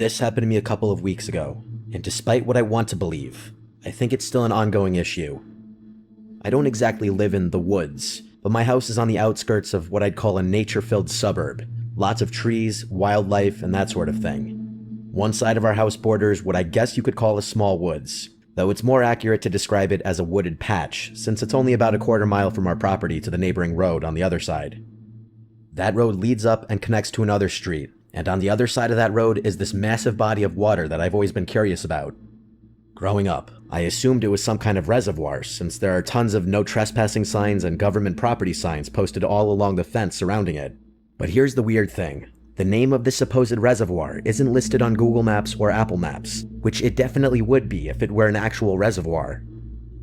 This happened to me a couple of weeks ago, and despite what I want to believe, I think it's still an ongoing issue. I don't exactly live in the woods, but my house is on the outskirts of what I'd call a nature-filled suburb. Lots of trees, wildlife, and that sort of thing. One side of our house borders what I guess you could call a small woods, though it's more accurate to describe it as a wooded patch, since it's only about a quarter mile from our property to the neighboring road on the other side. That road leads up and connects to another street, and on the other side of that road is this massive body of water that I've always been curious about. Growing up, I assumed it was some kind of reservoir, since there are tons of no trespassing signs and government property signs posted all along the fence surrounding it. But here's the weird thing. The name of this supposed reservoir isn't listed on Google Maps or Apple Maps, which it definitely would be if it were an actual reservoir.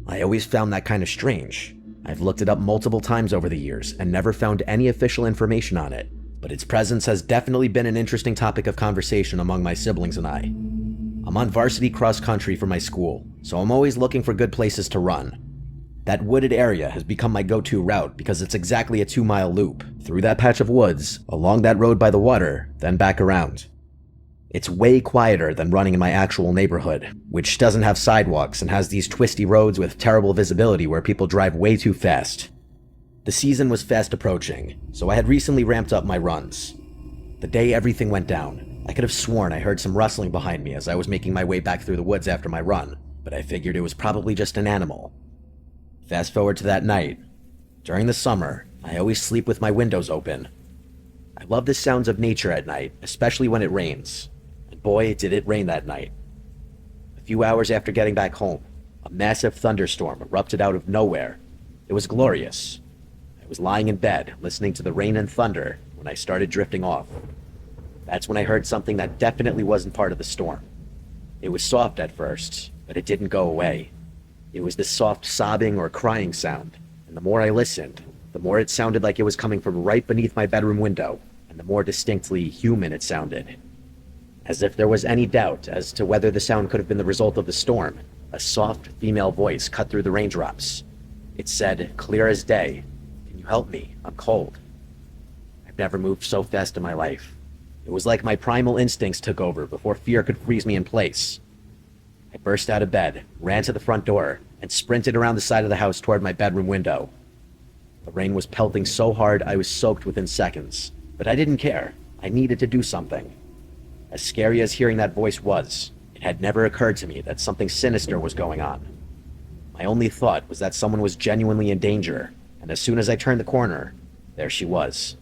I always found that kind of strange. I've looked it up multiple times over the years and never found any official information on it, but its presence has definitely been an interesting topic of conversation among my siblings and I. I'm on varsity cross country for my school, so I'm always looking for good places to run. That wooded area has become my go-to route because it's exactly a 2-mile loop, through that patch of woods, along that road by the water, then back around. It's way quieter than running in my actual neighborhood, which doesn't have sidewalks and has these twisty roads with terrible visibility where people drive way too fast. The season was fast approaching, so I had recently ramped up my runs. The day everything went down, I could have sworn I heard some rustling behind me as I was making my way back through the woods after my run, but I figured it was probably just an animal. Fast forward to that night. During the summer, I always sleep with my windows open. I love the sounds of nature at night, especially when it rains. And boy, did it rain that night. A few hours after getting back home, a massive thunderstorm erupted out of nowhere. It was glorious. I was lying in bed, listening to the rain and thunder, when I started drifting off. That's when I heard something that definitely wasn't part of the storm. It was soft at first, but it didn't go away. It was this soft sobbing or crying sound, and the more I listened, the more it sounded like it was coming from right beneath my bedroom window, and the more distinctly human it sounded. As if there was any doubt as to whether the sound could have been the result of the storm, a soft female voice cut through the raindrops. It said, clear as day, "Can you help me? I'm cold." I've never moved so fast in my life. It was like my primal instincts took over before fear could freeze me in place. I burst out of bed, ran to the front door, and sprinted around the side of the house toward my bedroom window. The rain was pelting so hard I was soaked within seconds, but I didn't care. I needed to do something. As scary as hearing that voice was, it had never occurred to me that something sinister was going on. My only thought was that someone was genuinely in danger, and as soon as I turned the corner, there she was.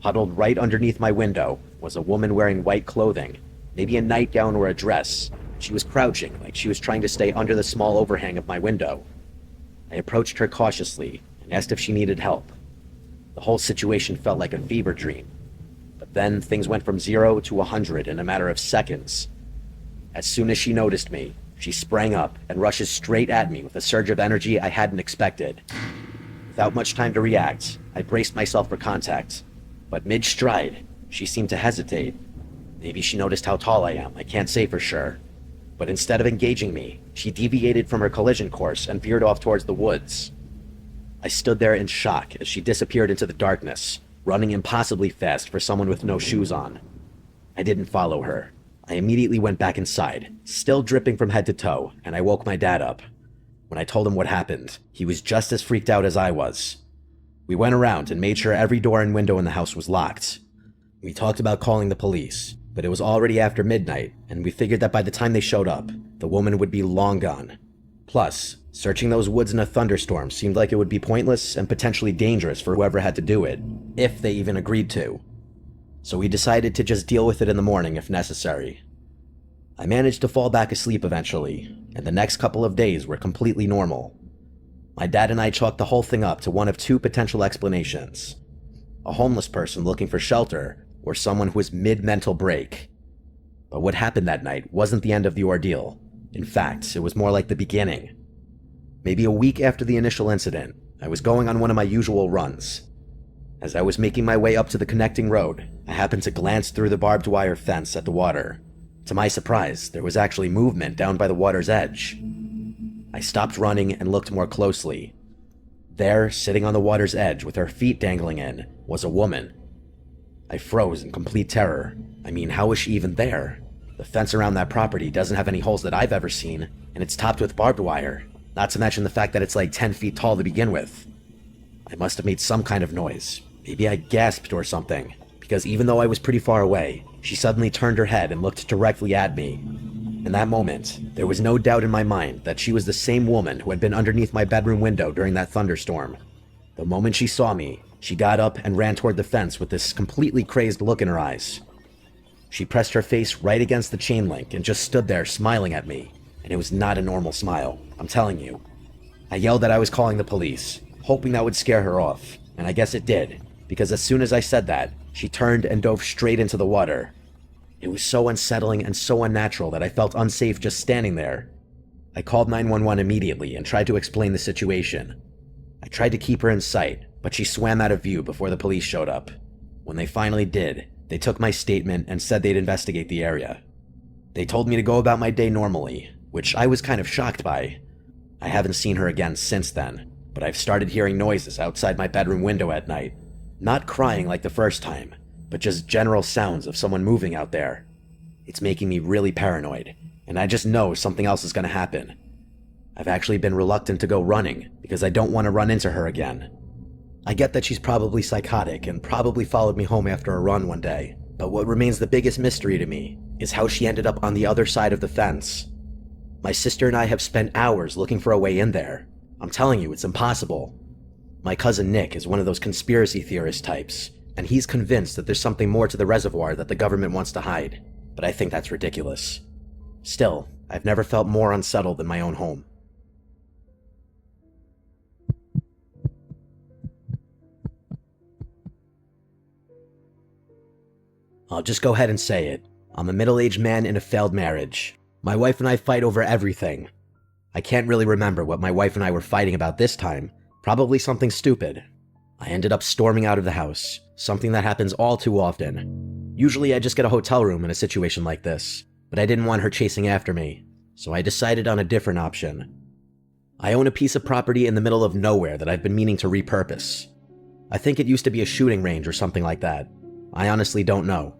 Huddled right underneath my window was a woman wearing white clothing, maybe a nightgown or a dress. She was crouching, like she was trying to stay under the small overhang of my window. I approached her cautiously and asked if she needed help. The whole situation felt like a fever dream. But then things went from 0 to 100 in a matter of seconds. As soon as she noticed me, she sprang up and rushes straight at me with a surge of energy I hadn't expected. Without much time to react, I braced myself for contact. But mid-stride, she seemed to hesitate. Maybe she noticed how tall I am, I can't say for sure. But instead of engaging me, she deviated from her collision course and veered off towards the woods. I stood there in shock as she disappeared into the darkness, running impossibly fast for someone with no shoes on. I didn't follow her. I immediately went back inside, still dripping from head to toe, and I woke my dad up. When I told him what happened, he was just as freaked out as I was. We went around and made sure every door and window in the house was locked. We talked about calling the police, but it was already after midnight, and we figured that by the time they showed up, the woman would be long gone. Plus, searching those woods in a thunderstorm seemed like it would be pointless and potentially dangerous for whoever had to do it, if they even agreed to. So we decided to just deal with it in the morning if necessary. I managed to fall back asleep eventually, and the next couple of days were completely normal. My dad and I chalked the whole thing up to one of two potential explanations. A homeless person looking for shelter, or someone who was mid-mental break. But what happened that night wasn't the end of the ordeal. In fact, it was more like the beginning. Maybe a week after the initial incident, I was going on one of my usual runs. As I was making my way up to the connecting road, I happened to glance through the barbed wire fence at the water. To my surprise, there was actually movement down by the water's edge. I stopped running and looked more closely. There, sitting on the water's edge with her feet dangling in, was a woman. I froze in complete terror. I mean, how was she even there? The fence around that property doesn't have any holes that I've ever seen, and it's topped with barbed wire, not to mention the fact that it's like 10 feet tall to begin with. I must have made some kind of noise. Maybe I gasped or something, because even though I was pretty far away, she suddenly turned her head and looked directly at me. In that moment, there was no doubt in my mind that she was the same woman who had been underneath my bedroom window during that thunderstorm. The moment she saw me, she got up and ran toward the fence with this completely crazed look in her eyes. She pressed her face right against the chain link and just stood there smiling at me, and it was not a normal smile, I'm telling you. I yelled that I was calling the police, hoping that would scare her off, and I guess it did, because as soon as I said that, she turned and dove straight into the water. It was so unsettling and so unnatural that I felt unsafe just standing there. I called 911 immediately and tried to explain the situation. I tried to keep her in sight, but she swam out of view before the police showed up. When they finally did, they took my statement and said they'd investigate the area. They told me to go about my day normally, which I was kind of shocked by. I haven't seen her again since then, but I've started hearing noises outside my bedroom window at night. Not crying like the first time, but just general sounds of someone moving out there. It's making me really paranoid, and I just know something else is going to happen. I've actually been reluctant to go running because I don't want to run into her again. I get that she's probably psychotic and probably followed me home after a run one day, but what remains the biggest mystery to me is how she ended up on the other side of the fence. My sister and I have spent hours looking for a way in there. I'm telling you, it's impossible. My cousin Nick is one of those conspiracy theorist types, and he's convinced that there's something more to the reservoir that the government wants to hide, but I think that's ridiculous. Still, I've never felt more unsettled in my own home. I'll just go ahead and say it. I'm a middle-aged man in a failed marriage. My wife and I fight over everything. I can't really remember what my wife and I were fighting about this time. Probably something stupid. I ended up storming out of the house, something that happens all too often. Usually I just get a hotel room in a situation like this, but I didn't want her chasing after me, so I decided on a different option. I own a piece of property in the middle of nowhere that I've been meaning to repurpose. I think it used to be a shooting range or something like that. I honestly don't know.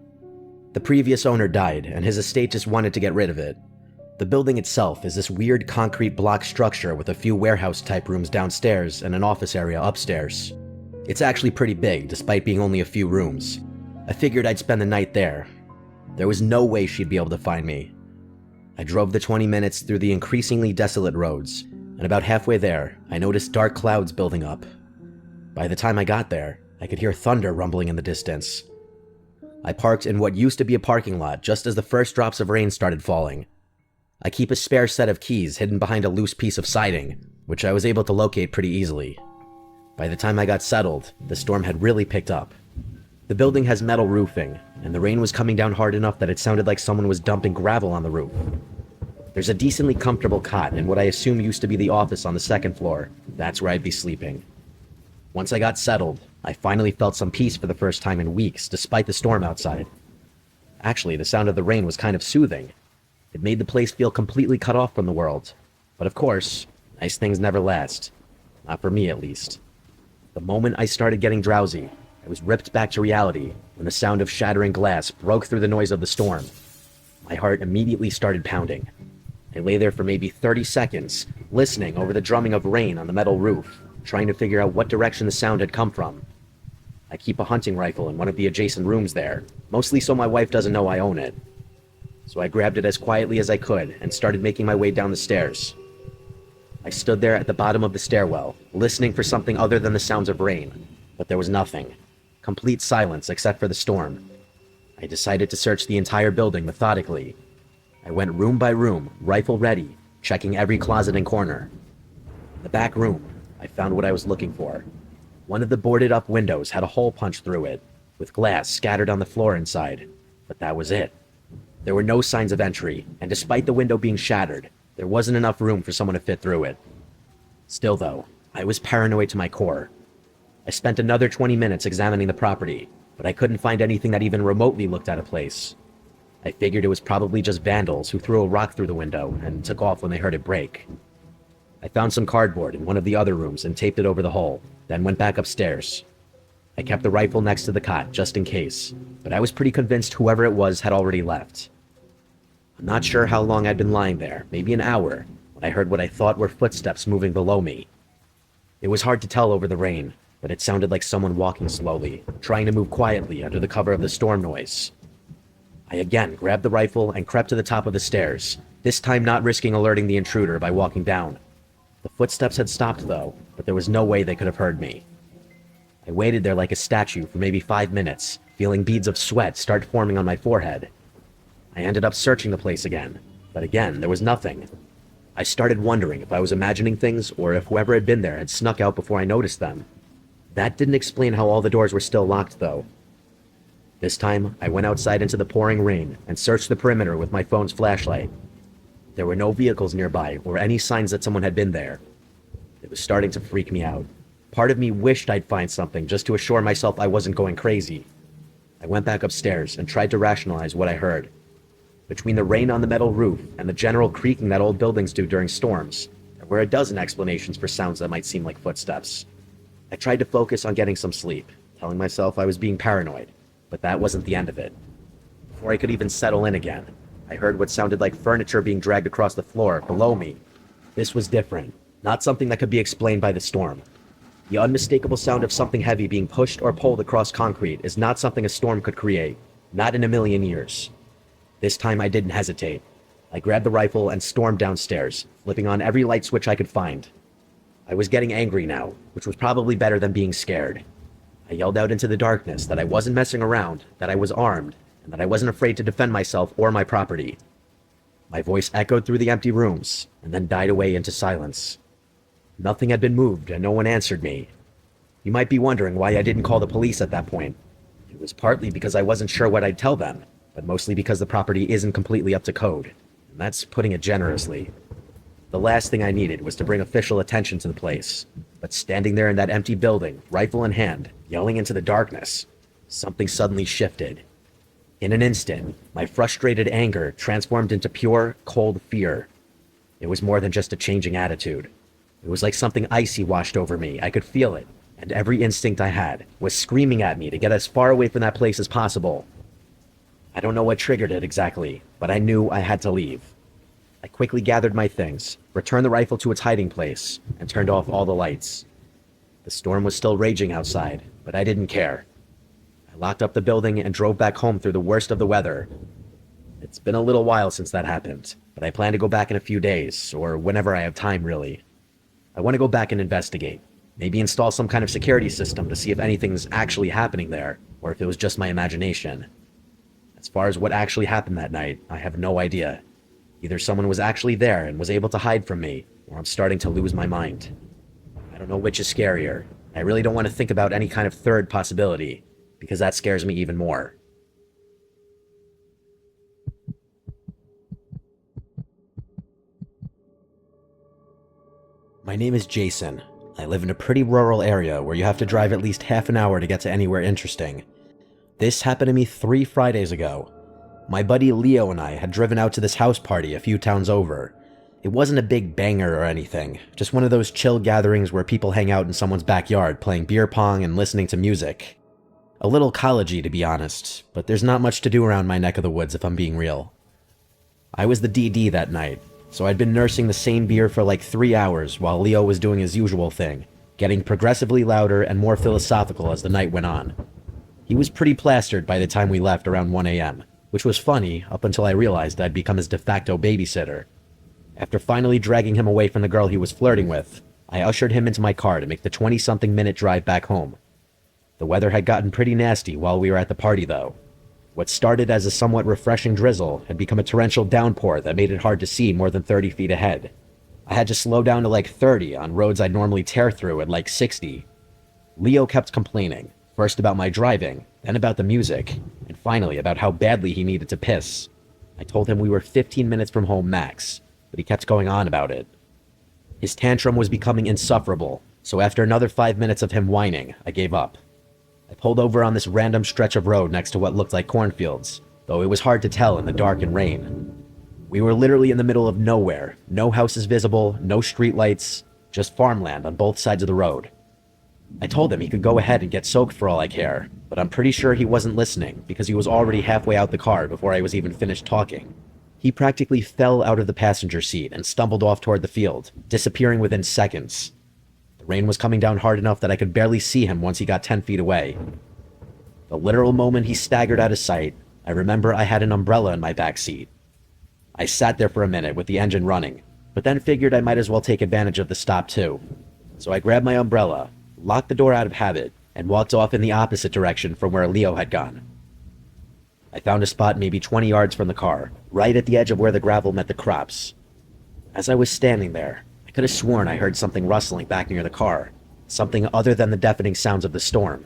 The previous owner died, and his estate just wanted to get rid of it. The building itself is this weird concrete block structure with a few warehouse-type rooms downstairs and an office area upstairs. It's actually pretty big, despite being only a few rooms. I figured I'd spend the night there. There was no way she'd be able to find me. I drove the 20 minutes through the increasingly desolate roads, and about halfway there, I noticed dark clouds building up. By the time I got there, I could hear thunder rumbling in the distance. I parked in what used to be a parking lot just as the first drops of rain started falling. I keep a spare set of keys hidden behind a loose piece of siding, which I was able to locate pretty easily. By the time I got settled, the storm had really picked up. The building has metal roofing, and the rain was coming down hard enough that it sounded like someone was dumping gravel on the roof. There's a decently comfortable cot in what I assume used to be the office on the second floor. That's where I'd be sleeping. Once I got settled, I finally felt some peace for the first time in weeks, despite the storm outside. Actually, the sound of the rain was kind of soothing. It made the place feel completely cut off from the world. But of course, nice things never last. Not for me, at least. The moment I started getting drowsy, I was ripped back to reality when the sound of shattering glass broke through the noise of the storm. My heart immediately started pounding. I lay there for maybe 30 seconds, listening over the drumming of rain on the metal roof, trying to figure out what direction the sound had come from. I keep a hunting rifle in one of the adjacent rooms there, mostly so my wife doesn't know I own it. So I grabbed it as quietly as I could and started making my way down the stairs. I stood there at the bottom of the stairwell, listening for something other than the sounds of rain, but there was nothing. Complete silence except for the storm. I decided to search the entire building methodically. I went room by room, rifle ready, checking every closet and corner. In the back room, I found what I was looking for. One of the boarded up windows had a hole punched through it, with glass scattered on the floor inside, but that was it. There were no signs of entry, and despite the window being shattered, there wasn't enough room for someone to fit through it. Still though, I was paranoid to my core. I spent another 20 minutes examining the property, but I couldn't find anything that even remotely looked out of place. I figured it was probably just vandals who threw a rock through the window and took off when they heard it break. I found some cardboard in one of the other rooms and taped it over the hole, then went back upstairs. I kept the rifle next to the cot just in case, but I was pretty convinced whoever it was had already left. I'm not sure how long I'd been lying there, maybe an hour, when I heard what I thought were footsteps moving below me. It was hard to tell over the rain, but it sounded like someone walking slowly, trying to move quietly under the cover of the storm noise. I again grabbed the rifle and crept to the top of the stairs, this time not risking alerting the intruder by walking down. The footsteps had stopped though, but there was no way they could have heard me. I waited there like a statue for maybe 5 minutes, feeling beads of sweat start forming on my forehead. I ended up searching the place again, but again there was nothing. I started wondering if I was imagining things or if whoever had been there had snuck out before I noticed them. That didn't explain how all the doors were still locked though. This time, I went outside into the pouring rain and searched the perimeter with my phone's flashlight. There were no vehicles nearby or any signs that someone had been there. It was starting to freak me out. Part of me wished I'd find something just to assure myself I wasn't going crazy. I went back upstairs and tried to rationalize what I heard. Between the rain on the metal roof and the general creaking that old buildings do during storms, there were a dozen explanations for sounds that might seem like footsteps. I tried to focus on getting some sleep, telling myself I was being paranoid, but that wasn't the end of it. Before I could even settle in again, I heard what sounded like furniture being dragged across the floor below me. This was different, not something that could be explained by the storm. The unmistakable sound of something heavy being pushed or pulled across concrete is not something a storm could create, not in a million years. This time I didn't hesitate. I grabbed the rifle and stormed downstairs, flipping on every light switch I could find. I was getting angry now, which was probably better than being scared. I yelled out into the darkness that I wasn't messing around, that I was armed, and that I wasn't afraid to defend myself or my property. My voice echoed through the empty rooms, and then died away into silence. Nothing had been moved, and no one answered me. You might be wondering why I didn't call the police at that point. It was partly because I wasn't sure what I'd tell them, but mostly because the property isn't completely up to code, and that's putting it generously. The last thing I needed was to bring official attention to the place, but standing there in that empty building, rifle in hand, yelling into the darkness, something suddenly shifted. In an instant, my frustrated anger transformed into pure, cold fear. It was more than just a changing attitude. It was like something icy washed over me. I could feel it, and every instinct I had was screaming at me to get as far away from that place as possible. I don't know what triggered it exactly, but I knew I had to leave. I quickly gathered my things, returned the rifle to its hiding place, and turned off all the lights. The storm was still raging outside, but I didn't care. I locked up the building and drove back home through the worst of the weather. It's been a little while since that happened, but I plan to go back in a few days, or whenever I have time, really. I want to go back and investigate. Maybe install some kind of security system to see if anything's actually happening there, or if it was just my imagination. As far as what actually happened that night, I have no idea. Either someone was actually there and was able to hide from me, or I'm starting to lose my mind. I don't know which is scarier. I really don't want to think about any kind of third possibility, because that scares me even more. My name is Jason. I live in a pretty rural area where you have to drive at least half an hour to get to anywhere interesting. This happened to me 3 Fridays ago. My buddy Leo and I had driven out to this house party a few towns over. It wasn't a big banger or anything, just one of those chill gatherings where people hang out in someone's backyard playing beer pong and listening to music. A little college-y to be honest, but there's not much to do around my neck of the woods if I'm being real. I was the DD that night, so I'd been nursing the same beer for like 3 hours while Leo was doing his usual thing, getting progressively louder and more philosophical as the night went on. He was pretty plastered by the time we left around 1 a.m., which was funny up until I realized I'd become his de facto babysitter. After finally dragging him away from the girl he was flirting with, I ushered him into my car to make the 20-something minute drive back home. The weather had gotten pretty nasty while we were at the party though. What started as a somewhat refreshing drizzle had become a torrential downpour that made it hard to see more than 30 feet ahead. I had to slow down to like 30 on roads I'd normally tear through at like 60. Leo kept complaining, first about my driving, then about the music, and finally about how badly he needed to piss. I told him we were 15 minutes from home max, but he kept going on about it. His tantrum was becoming insufferable, so after another 5 minutes of him whining, I gave up. I pulled over on this random stretch of road next to what looked like cornfields, though it was hard to tell in the dark and rain. We were literally in the middle of nowhere, no houses visible, no streetlights, just farmland on both sides of the road. I told him he could go ahead and get soaked for all I care, but I'm pretty sure he wasn't listening because he was already halfway out the car before I was even finished talking. He practically fell out of the passenger seat and stumbled off toward the field, disappearing within seconds. The rain was coming down hard enough that I could barely see him once he got 10 feet away. The literal moment he staggered out of sight, I remember I had an umbrella in my back seat. I sat there for a minute with the engine running, but then figured I might as well take advantage of the stop too. So I grabbed my umbrella, locked the door out of habit, and walked off in the opposite direction from where Leo had gone. I found a spot maybe 20 yards from the car, right at the edge of where the gravel met the crops. As I was standing there, I could have sworn I heard something rustling back near the car, something other than the deafening sounds of the storm.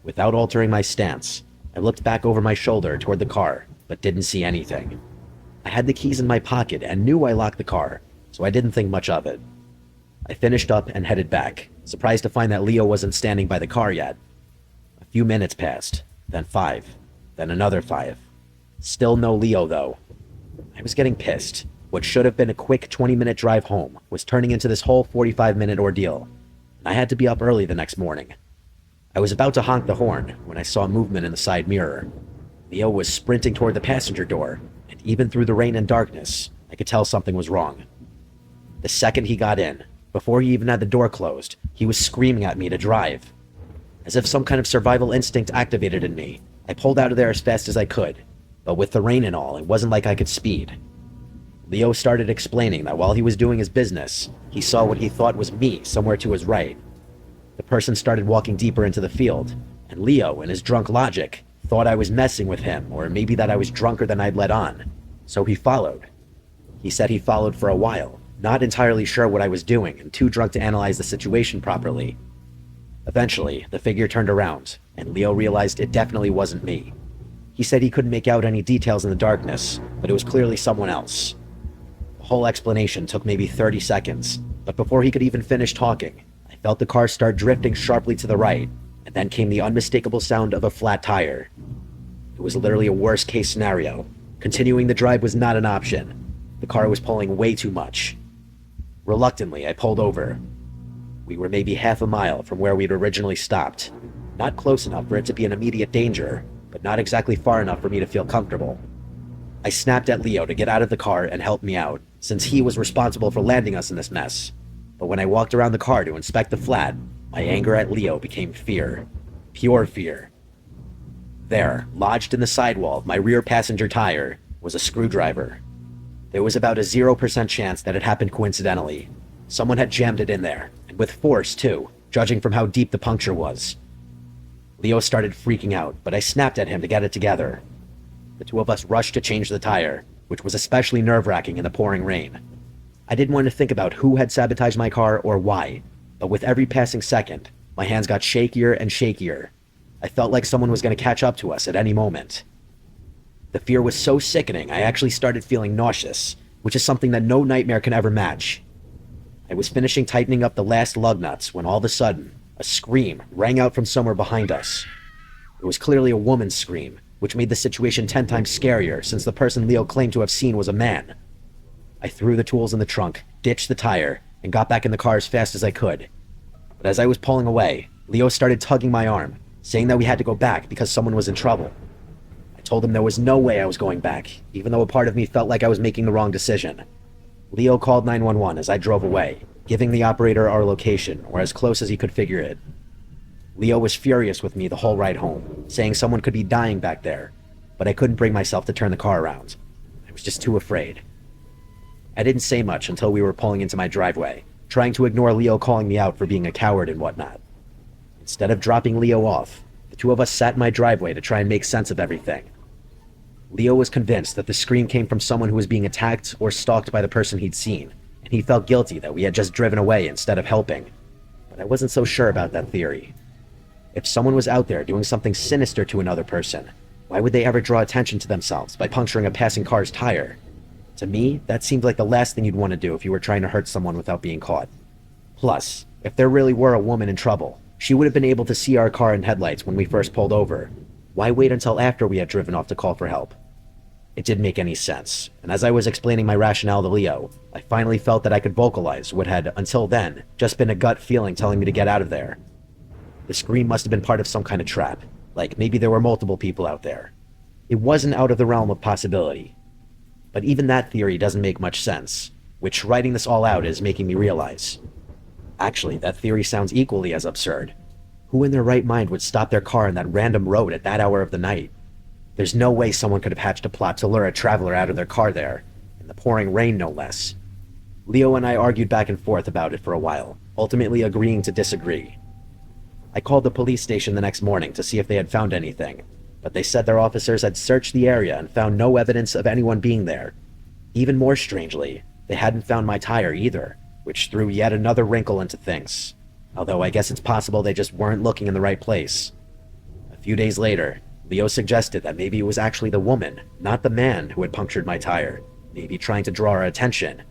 Without altering my stance, I looked back over my shoulder toward the car, but didn't see anything. I had the keys in my pocket and knew I locked the car, so I didn't think much of it. I finished up and headed back, surprised to find that Leo wasn't standing by the car yet. A few minutes passed, then 5, then another 5. Still no Leo, though. I was getting pissed. What should have been a quick 20-minute drive home was turning into this whole 45-minute ordeal. I had to be up early the next morning. I was about to honk the horn when I saw movement in the side mirror. Leo was sprinting toward the passenger door, and even through the rain and darkness, I could tell something was wrong. The second he got in, before he even had the door closed, he was screaming at me to drive. As if some kind of survival instinct activated in me, I pulled out of there as fast as I could, but with the rain and all, it wasn't like I could speed. Leo started explaining that while he was doing his business, he saw what he thought was me somewhere to his right. The person started walking deeper into the field, and Leo, in his drunk logic, thought I was messing with him, or maybe that I was drunker than I'd let on, so he followed. He said he followed for a while, not entirely sure what I was doing and too drunk to analyze the situation properly. Eventually, the figure turned around, and Leo realized it definitely wasn't me. He said he couldn't make out any details in the darkness, but it was clearly someone else. The whole explanation took maybe 30 seconds, but before he could even finish talking, I felt the car start drifting sharply to the right, and then came the unmistakable sound of a flat tire. It was literally a worst-case scenario. Continuing the drive was not an option. The car was pulling way too much. Reluctantly, I pulled over. We were maybe half a mile from where we'd originally stopped. Not close enough for it to be an immediate danger, but not exactly far enough for me to feel comfortable. I snapped at Leo to get out of the car and help me out, since he was responsible for landing us in this mess. But when I walked around the car to inspect the flat, my anger at Leo became fear. Pure fear. There, lodged in the sidewall of my rear passenger tire, was a screwdriver. There was about a 0% chance that it happened coincidentally. Someone had jammed it in there, and with force too, judging from how deep the puncture was. Leo started freaking out, but I snapped at him to get it together. The two of us rushed to change the tire, which was especially nerve-wracking in the pouring rain. I didn't want to think about who had sabotaged my car or why, but with every passing second, my hands got shakier and shakier. I felt like someone was going to catch up to us at any moment. The fear was so sickening, I actually started feeling nauseous, which is something that no nightmare can ever match. I was finishing tightening up the last lug nuts when all of a sudden, a scream rang out from somewhere behind us. It was clearly a woman's scream, which made the situation 10 times scarier since the person Leo claimed to have seen was a man. I threw the tools in the trunk, ditched the tire, and got back in the car as fast as I could. But as I was pulling away, Leo started tugging my arm, saying that we had to go back because someone was in trouble. I told him there was no way I was going back, even though a part of me felt like I was making the wrong decision. Leo called 911 as I drove away, giving the operator our location, or as close as he could figure it. Leo was furious with me the whole ride home, saying someone could be dying back there, but I couldn't bring myself to turn the car around. I was just too afraid. I didn't say much until we were pulling into my driveway, trying to ignore Leo calling me out for being a coward and whatnot. Instead of dropping Leo off, the two of us sat in my driveway to try and make sense of everything. Leo was convinced that the scream came from someone who was being attacked or stalked by the person he'd seen, and he felt guilty that we had just driven away instead of helping. But I wasn't so sure about that theory. If someone was out there doing something sinister to another person, why would they ever draw attention to themselves by puncturing a passing car's tire? To me, that seemed like the last thing you'd want to do if you were trying to hurt someone without being caught. Plus, if there really were a woman in trouble, she would have been able to see our car and headlights when we first pulled over. Why wait until after we had driven off to call for help? It didn't make any sense, and as I was explaining my rationale to Leo, I finally felt that I could vocalize what had, until then, just been a gut feeling telling me to get out of there. The scream must have been part of some kind of trap, like maybe there were multiple people out there. It wasn't out of the realm of possibility. But even that theory doesn't make much sense, which writing this all out is making me realize. Actually, that theory sounds equally as absurd. Who in their right mind would stop their car in that random road at that hour of the night? There's no way someone could have hatched a plot to lure a traveler out of their car there, in the pouring rain no less. Leo and I argued back and forth about it for a while, ultimately agreeing to disagree. I called the police station the next morning to see if they had found anything, but they said their officers had searched the area and found no evidence of anyone being there. Even more strangely, they hadn't found my tire either, which threw yet another wrinkle into things. Although I guess it's possible they just weren't looking in the right place. A few days later, Leo suggested that maybe it was actually the woman, not the man, who had punctured my tire, maybe trying to draw our attention.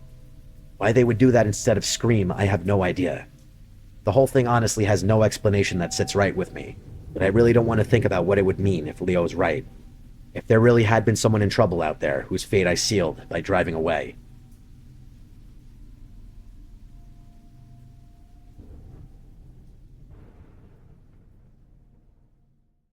Why they would do that instead of scream, I have no idea. The whole thing honestly has no explanation that sits right with me, but I really don't want to think about what it would mean if Leo's right. If there really had been someone in trouble out there whose fate I sealed by driving away.